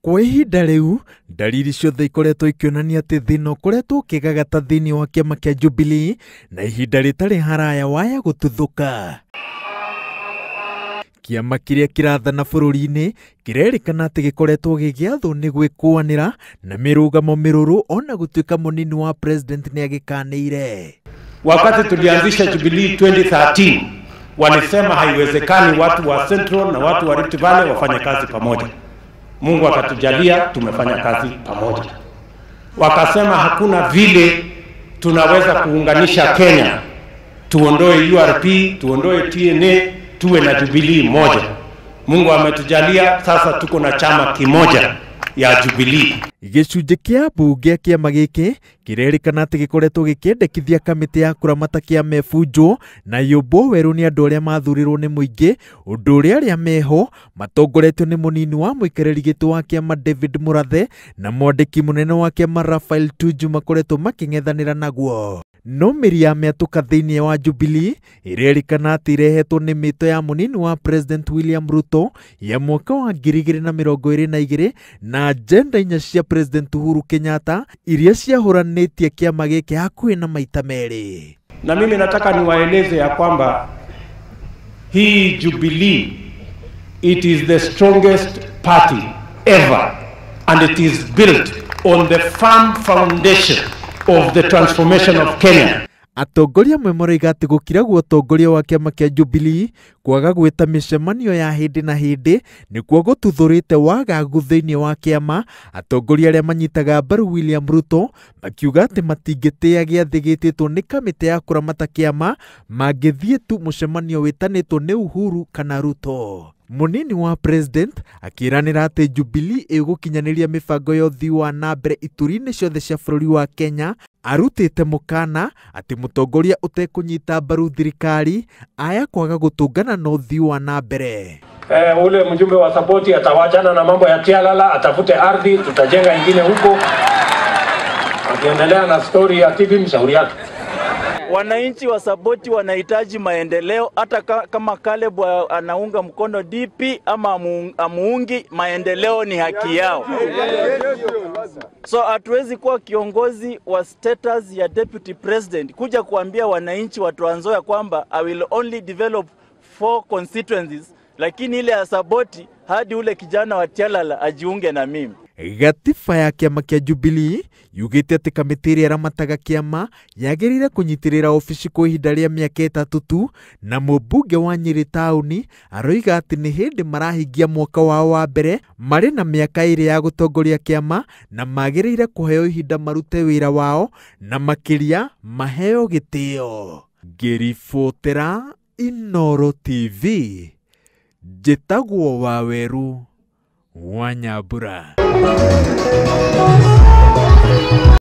Kwa ihinda riu dalili ciothe ikoretwo ikionania ati thina ukoretwo ukigagata thiini wa kiama kia Jubilee na ihinda ritari haraya waya gututhuka. Kiama kiria kirathana bururi-ini kirerikana ati gikoretwo gigiathwo ni gwikuanira na mirugamo miruru ona gutuika munini wa president ni agikaniire. Wakati tulianzisha Jubilee 2013 walisema haiwezekani watu wa Central na watu wa Rift Valley wafanye kazi pamoja. Mungu akatujalia tumefanya kazi pamoja. Wakasema hakuna vile tunaweza kuunganisha Kenya, tuondoe URP, tuondoe TNA, tuwe na Jubilee moja. Mungu ametujalia sasa tuko na chama kimoja ya Jubilee. Gicunji kia bunge kiama giki kirerikana ati gikoretwo gikiendekithia kamiti ya kuramata kiama bunjo na yumbo weru ni andu aria mathurirwo ni muingi, undu uria aria meho matongoretio ni munini wa muikariri giti wa kiama David Murathe na mwandiki munene wa kiama Raphael Tuju makoretwo making'ethanira naguo. No miria miatuka thiini wa Jubilee irerikana ati irehetwo ni mito ya munini wa president William Ruto ya mwaka wa 2022 na agenda inya cia president Uhuru Kenyatta iria ciahuranitie kiama giki hakuhi na maita meri. Na mimi nataka niwaeleze ya kwamba hii Jubilee, it is the strongest party ever and it is built on the firm foundation of the transformation of Kenya. Atongoria aroiga ati gukira gwa utongoria wa kiama kia Jubilee kwaga gwita micemanio ya hindi na hindi nikuo gututhurite wagagu thiini wa kiama. Atongoria aria manyitaga mbaru William Ruto makiuga ati matingitia giathi gititwo ni kamiti ya kuramata kiama mangithie tu mucemanio witanitwo ni Uhuru kana Ruto. Munini wa president akiranira ati Jubilee igukinyaniria mibango ya uthii wa nambere ituri-ini ciothe cia bururi wa Kenya. Arutite mukana ati mutongoria utekunyita mbaru thirikari aya kwaga gutungana na uthii wa nambere. Ule mjumbe wa support atawachana na mambo ya kialala, atafute ardhi, tutajenga ingine huko. Akiendelea na story ya TV mshauri yake. Wananchi wa Saboti wanahitaji maendeleo, hata kama Caleb anaunga mkono DP ama amuungi, maendeleo ni haki yao. So hatuwezi kuwa kiongozi wa status ya deputy president kuja kuambia wananchi wa Trans Nzoia kwamba I will only develop 4 constituencies, lakini ile ya Saboti hadi ule kijana wa Tialala ajiunge na mimi. Gatiba ya kiama kia Jubilee yugite ati kamiti iria ramataga kiama yagirire kunyitirira ofici kwa ihinda ria miaka 3 tu, na mubunge wa Nyeri tauni aroiga ati ni hindi marahingia mwaka wao wa mbere mari na miaka 2 ya gutongoria kiama na magirire kuheo ihinda marute wira wao na makiria maheo gitio. Ngiribotera Inooro TV, njitagwo Waweru wa Nyambura.